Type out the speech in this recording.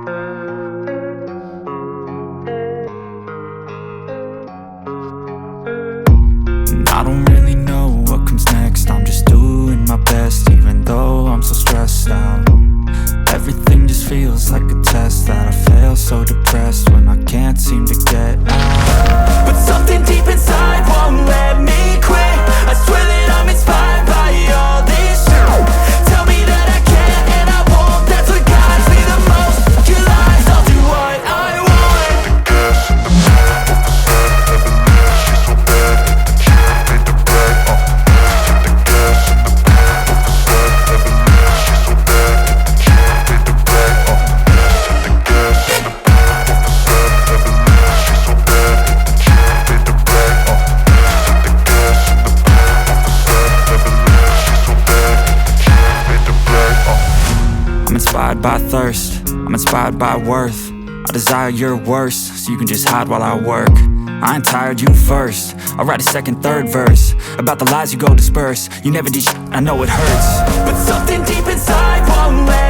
And I don't really know what comes next. I'm just doing my best, even though I'm so stressed out. Everything just feels like a test that I fail, so depressed when I can't seem to get out. But something deep inside won't let me quit. I swear that I'm inspired by all this shit. Tell me that I can't and I won't. That's what guides me the most. Your lies, I'll do what I want. The gas in the back of the set, never leave, she's so bad. Hit the brake, hit the gas in the back of the set, never leave, she's so bad. Hit the brake, hit the gas in the back of the set, never leave, she's so bad. Hit the brake, hit the gas in the back of the set, never leave, she's so bad. Hit the brake, I'm inspired by thirst, I'm inspired by worth. I desire your worst, so you can just hide while I work. I ain't tired, you first. I'll write a second, third verse about the lies you go disperse. You never did shit, I know it hurts. But something deep inside won't let